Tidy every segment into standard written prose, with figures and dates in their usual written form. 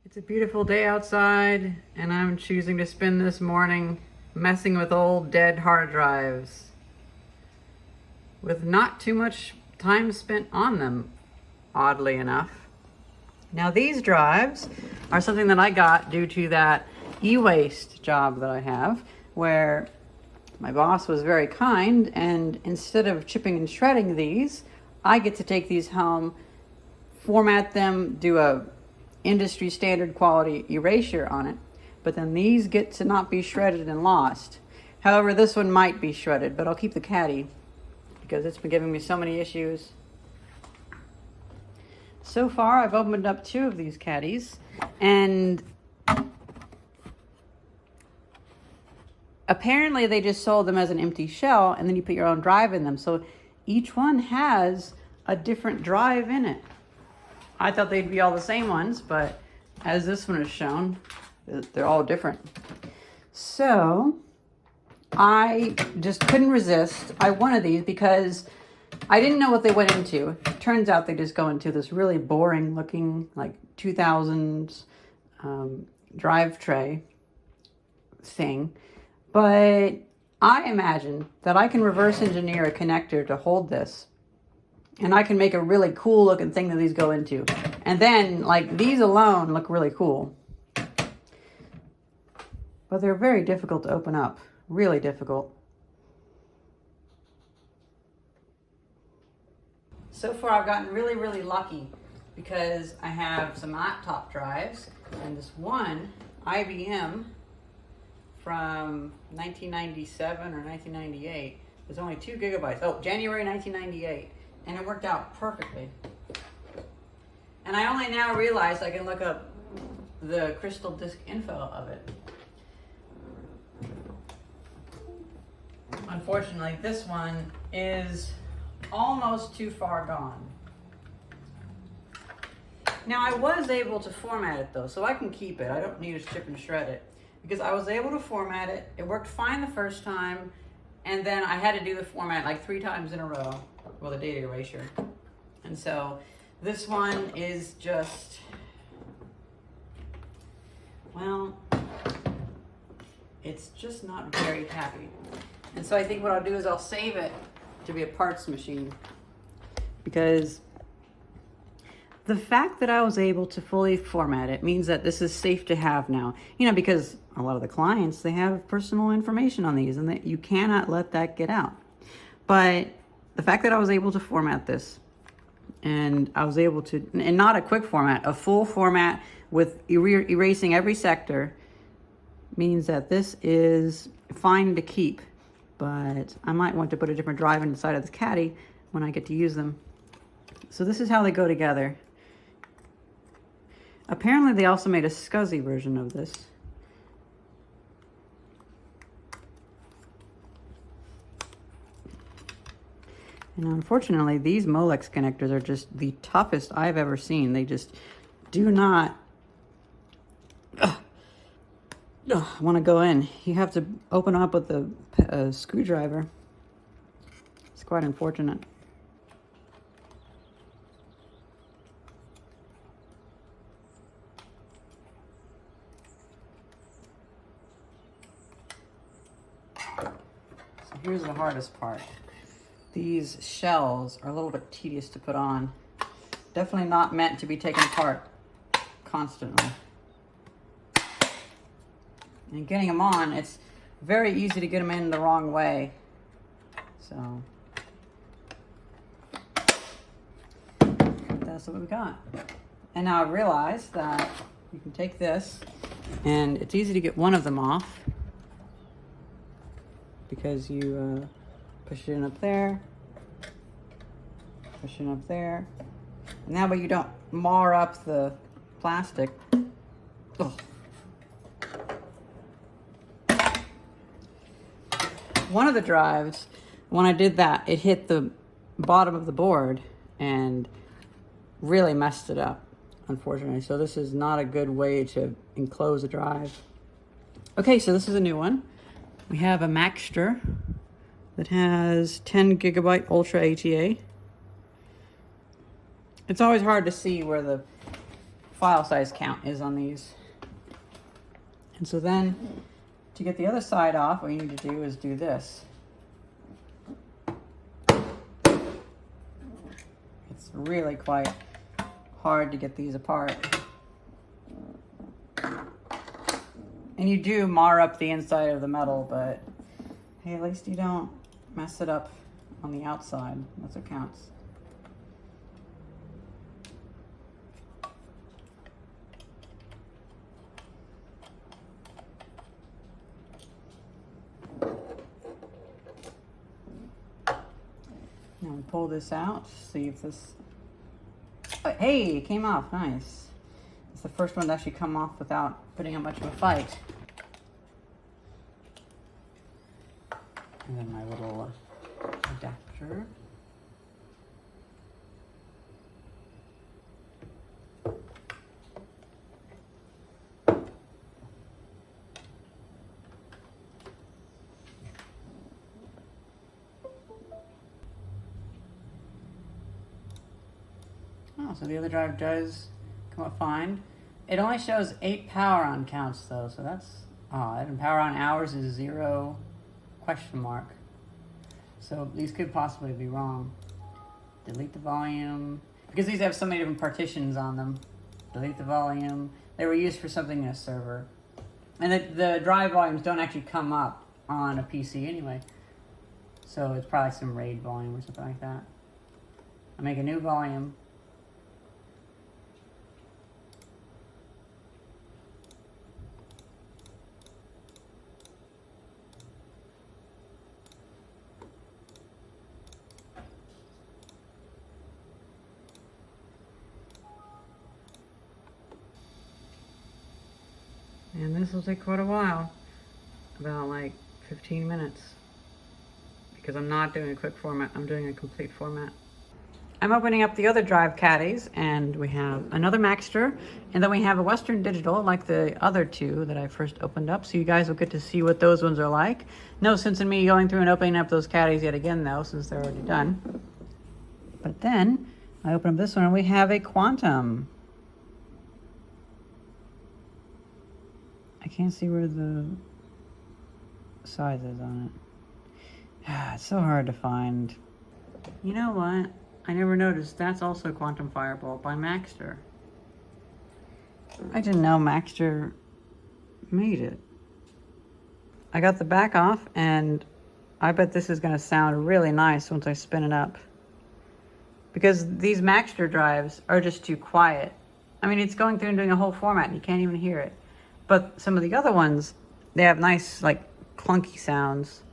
It's a beautiful day outside, and I'm choosing to spend this morning messing with old dead hard drives with not too much time spent on them, oddly enough. Now these drives are something that I got due to that e-waste job that I have, where my boss was very kind, and instead of chipping and shredding these, I get to take these home, format them, do a industry standard quality erasure on it, but then these get to not be shredded and lost. However, this one might be shredded, but I'll keep the caddy because it's been giving me so many issues. So far, I've opened up 2 of these caddies, and apparently they just sold them as an empty shell, and then you put your own drive in them. So each one has a different drive in it. I thought they'd be all the same ones, but as this one is shown, they're all different. So I just couldn't resist. I wanted these because I didn't know what they went into. Turns out they just go into this really boring looking, like 2000s drive tray thing. But I imagine that I can reverse engineer a connector to hold this, and I can make a really cool looking thing that these go into. And then, like, these alone look really cool. But they're very difficult to open up. Really difficult. So far I've gotten really, really lucky because I have some laptop drives, and this one IBM from 1997 or 1998 was only 2 gigabytes. Oh, January 1998. And it worked out perfectly. And I only now realize I can look up the crystal disk info of it. Unfortunately, this one is almost too far gone. Now I was able to format it though, so I can keep it. I don't need to chip and shred it because I was able to format it. It worked fine the first time, and then I had to do the format like 3 times in a row. Well, the data erasure. And so this one is just, well, it's just not very happy. And so I think what I'll do is I'll save it to be a parts machine, because the fact that I was able to fully format it means that this is safe to have now. You know, because a lot of the clients, they have personal information on these, and that you cannot let that get out. But the fact that I was able to format this, and I was able to, and not a quick format, a full format with erasing every sector, means that this is fine to keep. But I might want to put a different drive inside of this caddy when I get to use them. So this is how they go together. Apparently they also made a SCSI version of this. And unfortunately, these Molex connectors are just the toughest I've ever seen. They just do not want to go in. You have to open up with a screwdriver. It's quite unfortunate. So here's the hardest part. These shells are a little bit tedious to put on. Definitely not meant to be taken apart constantly. And getting them on, it's very easy to get them in the wrong way. So that's what we got. And now I realized that you can take this, and it's easy to get one of them off because you push it in up there, push it in up there, and that way you don't mar up the plastic. Ugh. One of the drives, when I did that, it hit the bottom of the board and really messed it up, unfortunately. So this is not a good way to enclose a drive. Okay, so this is a new one. We have a Maxter that has 10 gigabyte Ultra ATA. It's always hard to see where the file size count is on these. And so then to get the other side off, what you need to do is do this. It's really quite hard to get these apart. And you do mar up the inside of the metal, but hey, at least you don't mess it up on the outside. That's what counts. Now we pull this out, see if this, oh, hey, it came off, nice. It's the first one to actually come off without putting up much of a fight. And then my little adapter. Oh, so the other drive does come up fine. It only shows 8 power on counts though, so that's odd. And power on hours is 0 ? So these could possibly be wrong. Delete the volume. Because these have so many different partitions on them. Delete the volume. They were used for something in a server. And the drive volumes don't actually come up on a PC anyway. So it's probably some RAID volume or something like that. I'll make a new volume. And this will take quite a while, about like 15 minutes, because I'm not doing a quick format, I'm doing a complete format. I'm opening up the other drive caddies, and we have another Maxter, and then we have a Western Digital like the other two that I first opened up, so you guys will get to see what those ones are like. No sense in me going through and opening up those caddies yet again though, since they're already done. But then I open up this one and we have a Quantum. I can't see where the size is on it. It's so hard to find. You know what? I never noticed. That's also Quantum Firebolt by Maxter. I didn't know Maxter made it. I got the back off, and I bet this is going to sound really nice once I spin it up. Because these Maxter drives are just too quiet. I mean, it's going through and doing a whole format, and you can't even hear it. But some of the other ones, they have nice, like, clunky sounds,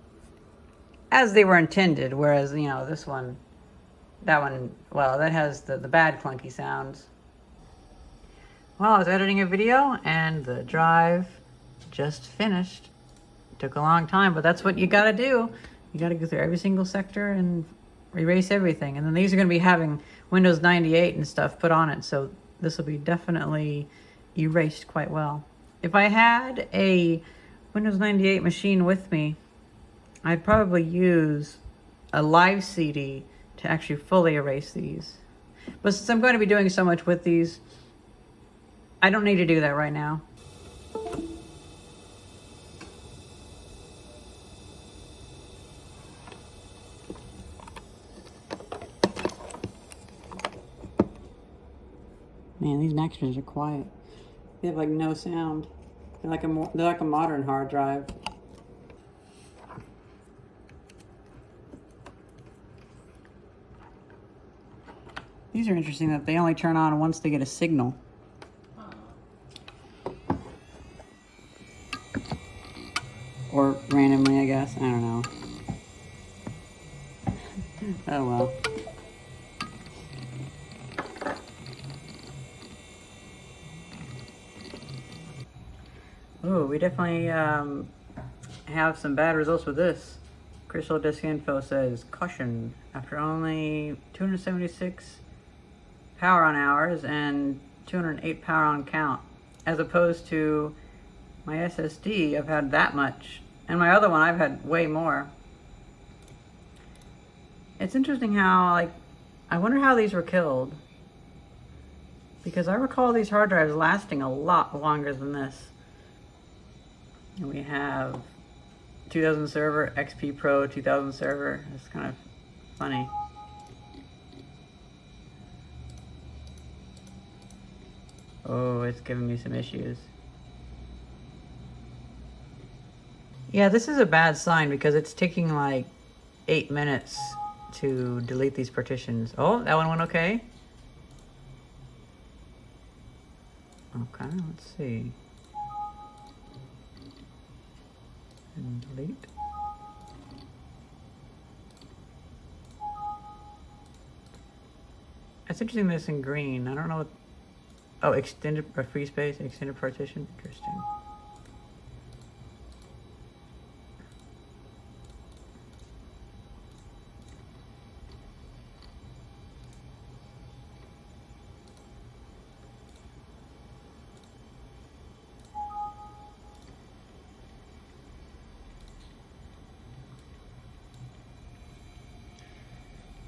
as they were intended, whereas, you know, this one, that one, well, that has the bad clunky sounds. Well, I was editing a video, and the drive just finished. It took a long time, but that's what you gotta do. You gotta go through every single sector and erase everything. And then these are gonna be having Windows 98 and stuff put on it, so this will be definitely erased quite well. If I had a Windows 98 machine with me, I'd probably use a live CD to actually fully erase these. But since I'm going to be doing so much with these, I don't need to do that right now. Man, these Maxters are quiet. They have like no sound. They're like a modern hard drive. These are interesting that they only turn on once they get a signal. Or randomly, I guess. I don't know. Oh well. Ooh, we definitely have some bad results with this. Crystal Disk Info says, caution, after only 276 power on hours and 208 power on count, as opposed to my SSD, I've had that much, and my other one I've had way more. It's interesting how, like, I wonder how these were killed. because I recall these hard drives lasting a lot longer than this. And we have 2000 server, XP Pro 2000 server. It's kind of funny. Oh, it's giving me some issues. Yeah, this is a bad sign because it's taking like 8 minutes to delete these partitions. Oh, that one went okay. Okay, let's see. And delete. It's interesting this in green. I don't know what. Oh, extended free space, extended partition. Interesting.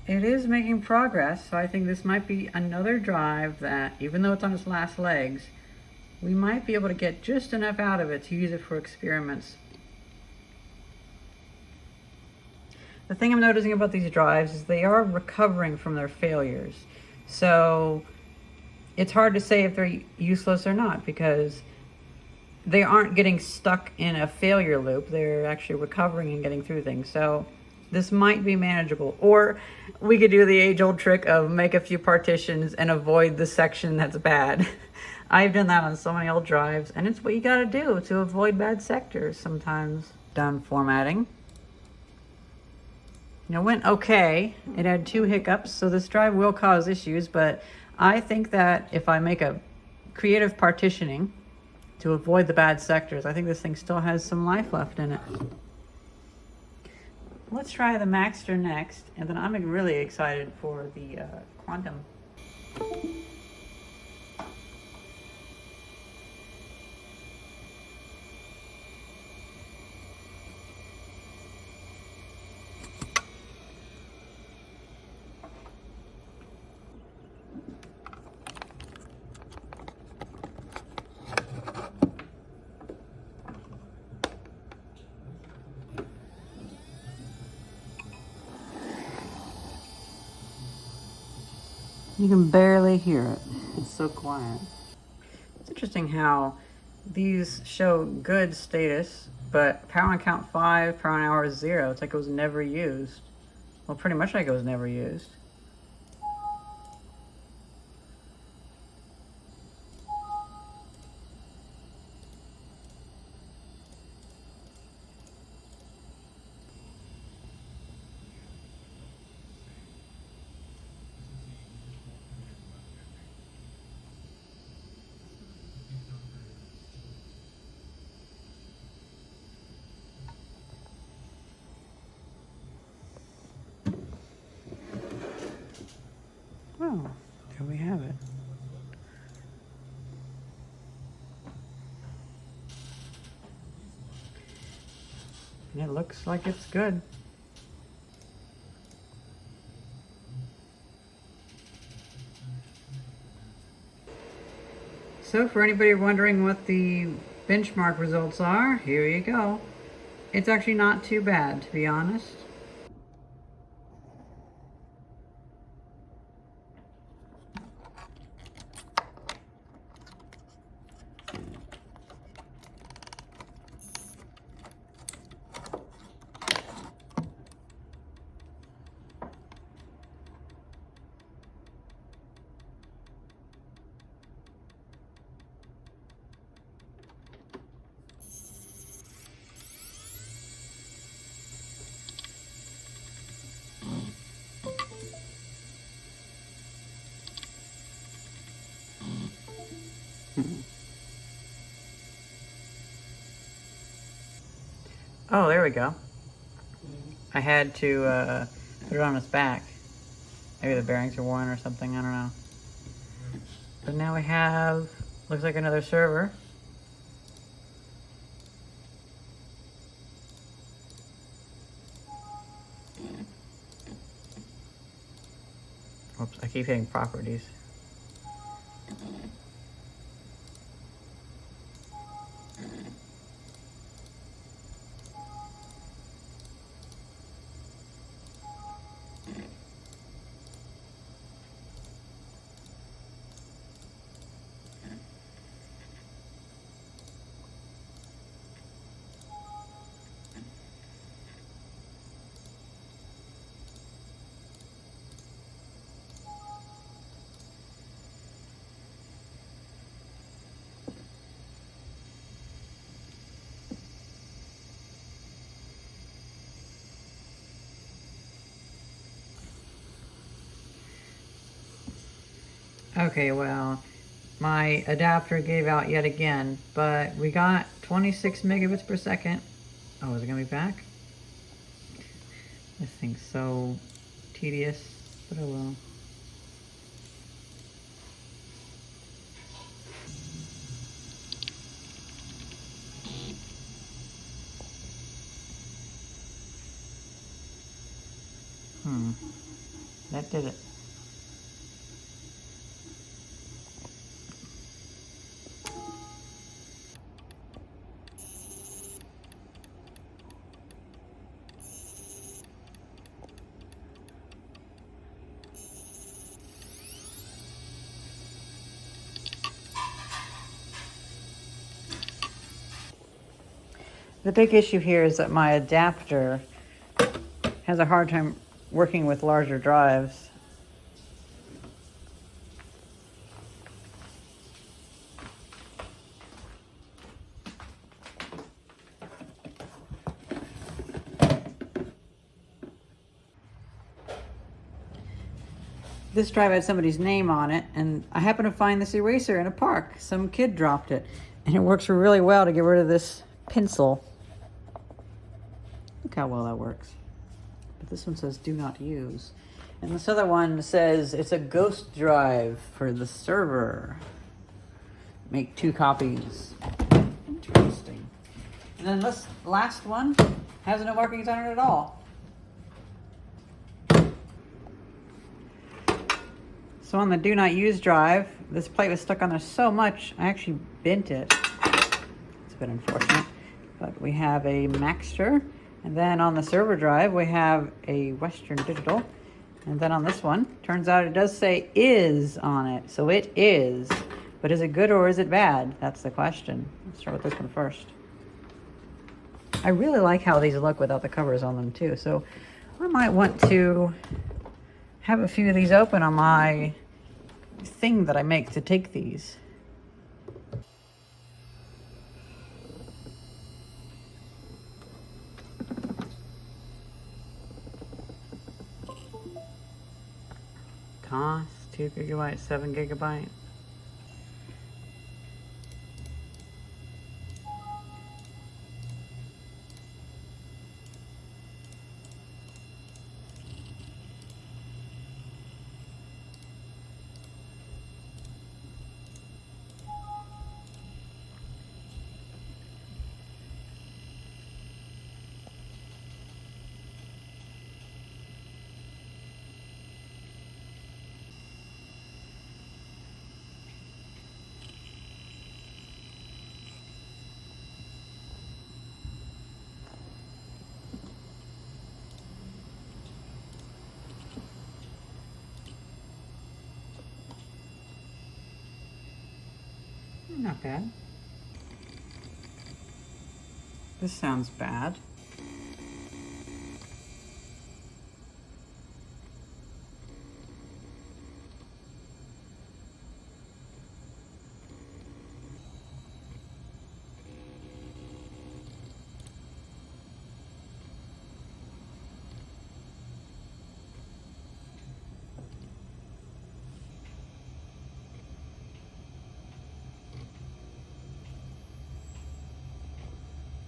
It is making progress, so I think this might be another drive that, even though it's on its last legs, we might be able to get just enough out of it to use it for experiments. The thing I'm noticing about these drives is they are recovering from their failures. So it's hard to say if they're useless or not because they aren't getting stuck in a failure loop. They're actually recovering and getting through things. So this might be manageable. Or we could do the age-old trick of make a few partitions and avoid the section that's bad. I've done that on so many old drives, and it's what you gotta do to avoid bad sectors sometimes. Done formatting. It went okay. It had 2 hiccups, so this drive will cause issues, but I think that if I make a creative partitioning to avoid the bad sectors, I think this thing still has some life left in it. Let's try the Maxter next, and then I'm really excited for the Quantum. You can barely hear it. It's so quiet. It's interesting how these show good status, but power on count 5, power on hour is 0. It's like it was never used. Well, pretty much like it was never used. Oh, there we have it. And it looks like it's good. So for anybody wondering what the benchmark results are, here you go. It's actually not too bad, to be honest. Oh, there we go. I had to put it on its back. Maybe the bearings are worn or something, I don't know. But now we have, looks like another server. Oops, I keep hitting properties. Okay, well, my adapter gave out yet again, but we got 26 megabits per second. Oh, is it gonna be back? This thing's so tedious, but oh well. That did it. The big issue here is that my adapter has a hard time working with larger drives. This drive had somebody's name on it, and I happened to find this eraser in a park. Some kid dropped it, and it works really well to get rid of this pencil. Look how well that works. But this one says do not use. And this other one says it's a ghost drive for the server. Make 2 copies. Interesting. And then this last one has no markings on it at all. So on the do not use drive, this plate was stuck on there so much, I actually bent it. It's a bit unfortunate. But we have a Maxter. And then on the server drive, we have a Western Digital. And then on this one, turns out it does say is on it. So it is. But is it good or is it bad? That's the question. Let's start with this one first. I really like how these look without the covers on them too. So I might want to have a few of these open on my thing that I make to take these. Cost 2 gigabytes, 7 gigabyte. Not bad. This sounds bad.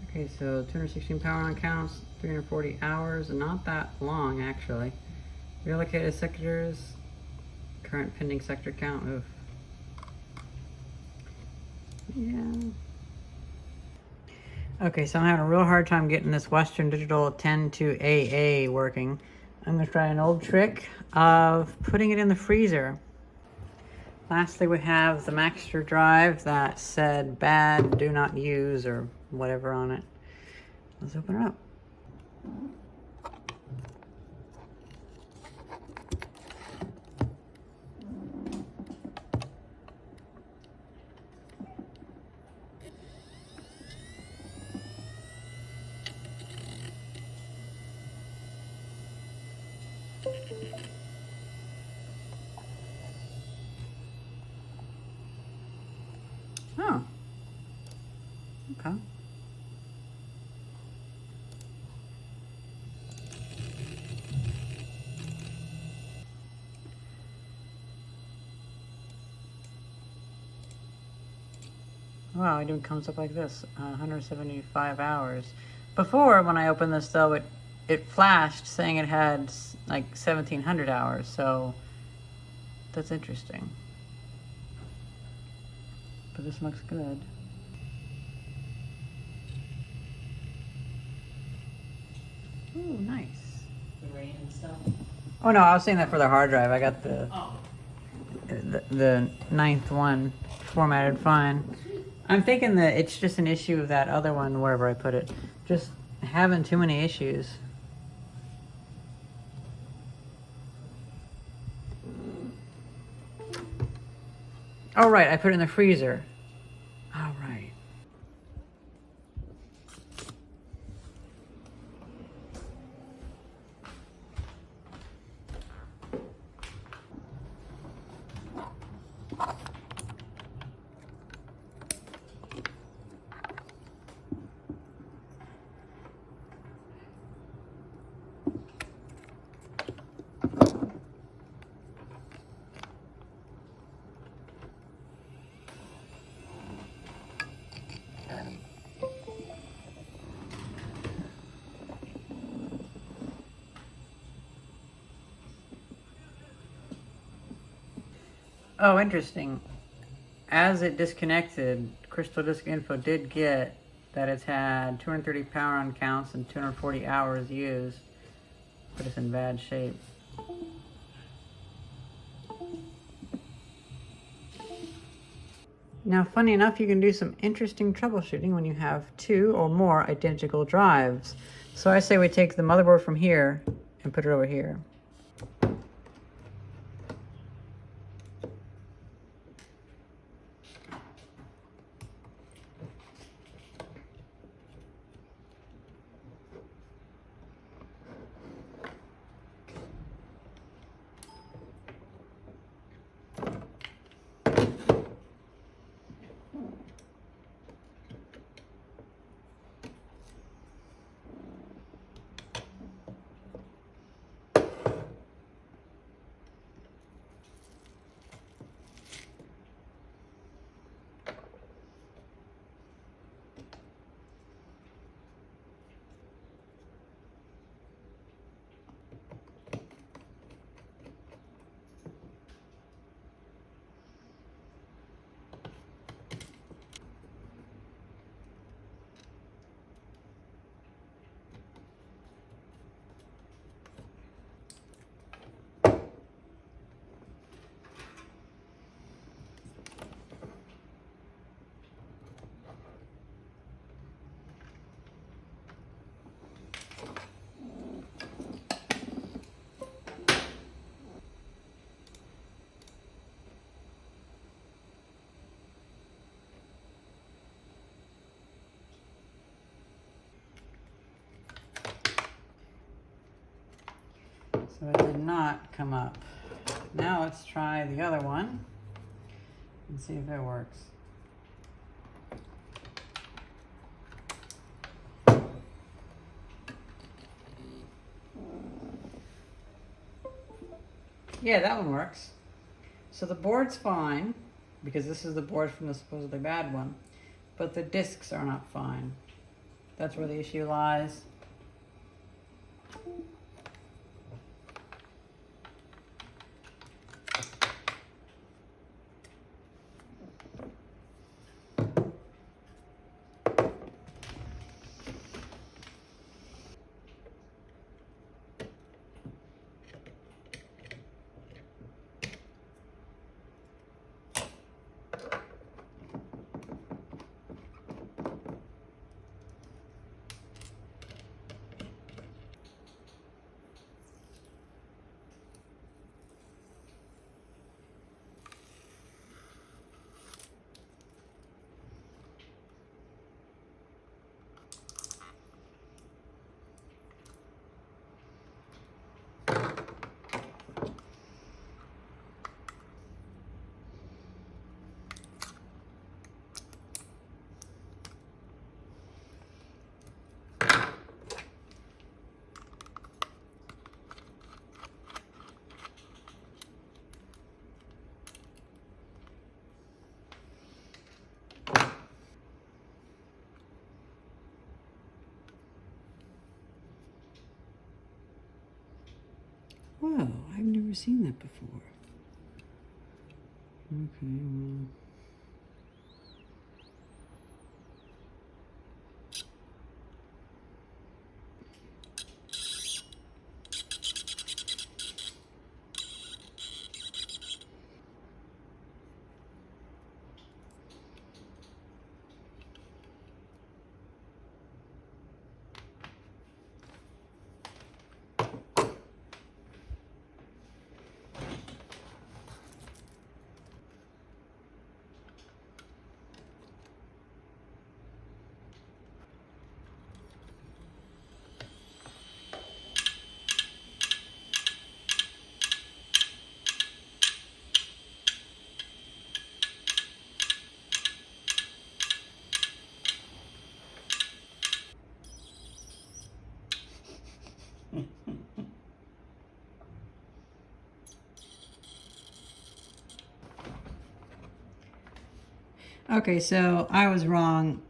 Okay, so 216 power on counts, 340 hours, not that long actually. Relocated sectors, current pending sector count, oof. Yeah. Okay, so I'm having a real hard time getting this Western Digital 10 to AA working. I'm gonna try an old trick of putting it in the freezer. Lastly, we have the Maxter drive that said bad, do not use, or whatever on it. Let's open it up. Oh, okay. Wow, it even comes up like this, 175 hours. Before, when I opened this though, it flashed saying it had like 1,700 hours, so that's interesting. But this looks good. Ooh, nice. The rain and stuff. Oh no, I was saying that for the hard drive. I got the Oh. the ninth one formatted fine. I'm thinking that it's just an issue of that other one, wherever I put it, just having too many issues. Oh right, I put it in the freezer. All right. Oh, interesting. As it disconnected, Crystal Disk Info did get that it's had 230 power on counts and 240 hours used, but it's in bad shape. Now, funny enough, you can do some interesting troubleshooting when you have two or more identical drives. So I say we take the motherboard from here and put it over here. So it did not come up. Now let's try the other one and see if it works. Yeah, that one works. So the board's fine, because this is the board from the supposedly bad one, but the discs are not fine. That's where the issue lies. Whoa, I've never seen that before. Okay, well. Okay, so I was wrong.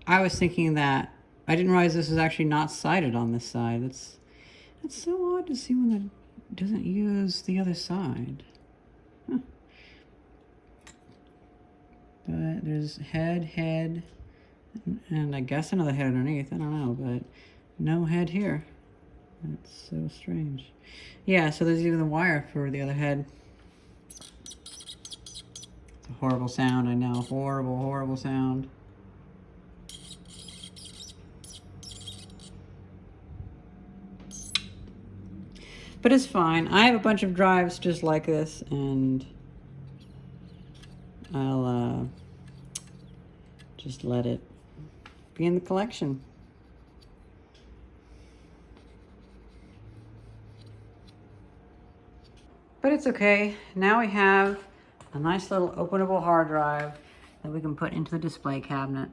I was thinking that I didn't realize this is actually not sided on this side. That's so odd to see one that doesn't use the other side. Huh. But there's head, and I guess another head underneath. I don't know, but no head here. That's so strange. Yeah, so there's even the wire for the other head. It's a horrible sound, I know. Horrible, horrible sound. But it's fine. I have a bunch of drives just like this, and I'll just let it be in the collection. But it's okay. Now we have a nice little openable hard drive that we can put into the display cabinet.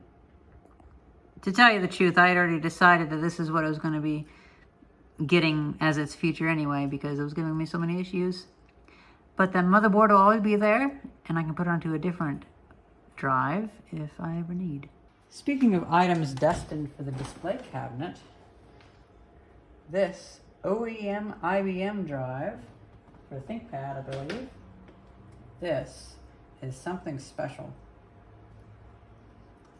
To tell you the truth, I had already decided that this is what I was going to be getting as its future anyway, because it was giving me so many issues. But the motherboard will always be there, and I can put it onto a different drive if I ever need. Speaking of items destined for the display cabinet, this OEM IBM drive for ThinkPad, I believe. This is something special.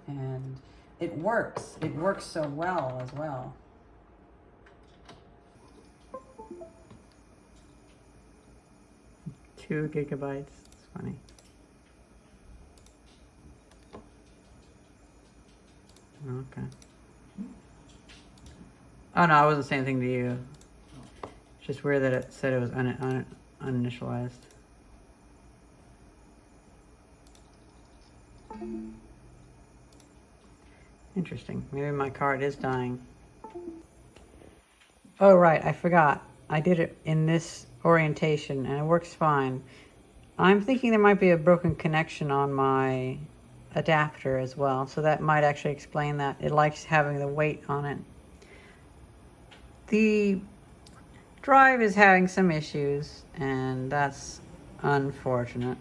And it works. It works so well as well. 2 gigabytes. It's funny. Okay. Oh no, I wasn't saying anything to you. It's just weird that it said it was uninitialized. Interesting. Maybe my card is dying. Oh right, I forgot. I did it in this orientation and it works fine. I'm thinking there might be a broken connection on my adapter as well, so that might actually explain that. It likes having the weight on it. The drive is having some issues, and that's unfortunate,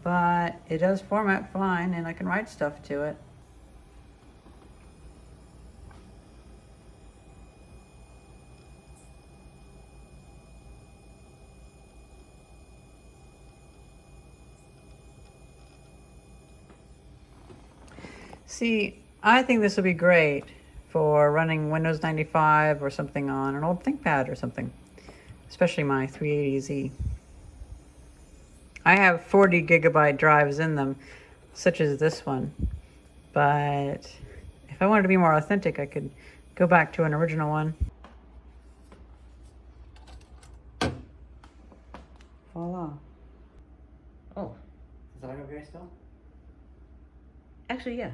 but it does format fine and I can write stuff to it. See, I think this will be great for running Windows 95 or something on an old ThinkPad or something, especially my 380Z. I have 40 gigabyte drives in them, such as this one, but if I wanted to be more authentic, I could go back to an original one. Voila. Oh, is that okay still? Actually, yeah.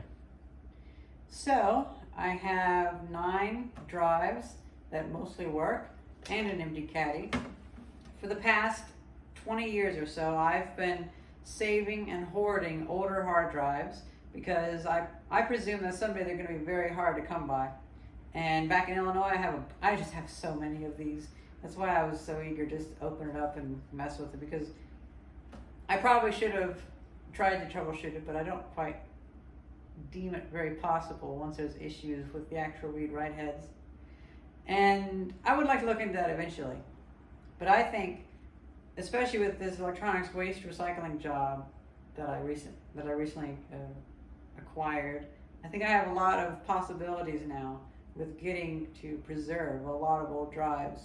So, I have 9 drives that mostly work and an empty caddy. For the past 20 years or so, I've been saving and hoarding older hard drives because I presume that someday they're going to be very hard to come by. And back in Illinois, I just have so many of these. That's why I was so eager just to open it up and mess with it, because I probably should have tried to troubleshoot it, but I don't quite deem it very possible once there's issues with the actual read-write heads. And I would like to look into that eventually. But I think, especially with this electronics waste recycling job that I recently acquired, I think I have a lot of possibilities now with getting to preserve a lot of old drives.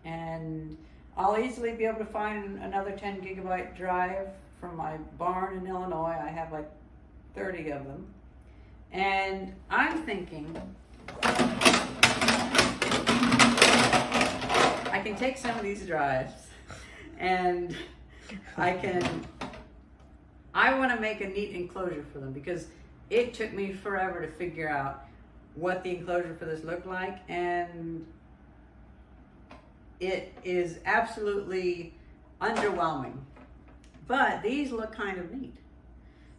And I'll easily be able to find another 10 gigabyte drive from my barn in Illinois. I have like 30 of them. And I'm thinking I can take some of these drives and I want to make a neat enclosure for them, because it took me forever to figure out what the enclosure for this looked like, and it is absolutely underwhelming. But these look kind of neat.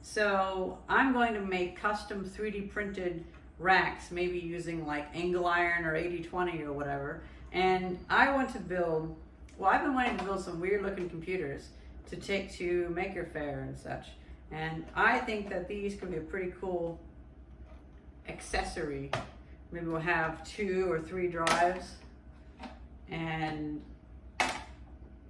So I'm going to make custom 3D printed racks, maybe using like angle iron or 80/20 or whatever. And I want to build, well, I've been wanting to build some weird looking computers to take to Maker Faire and such. And I think that these could be a pretty cool accessory. Maybe we'll have 2 or 3 drives and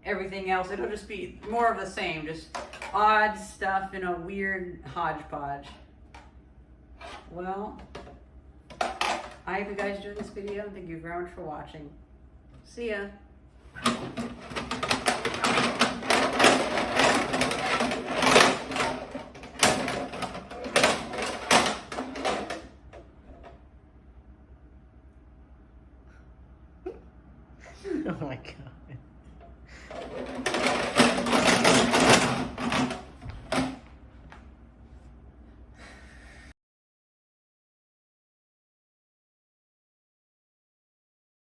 everything else. It'll just be more of the same, just odd stuff in a weird hodgepodge. Well, I hope you guys enjoyed this video. Thank you very much for watching. See ya. Oh my god.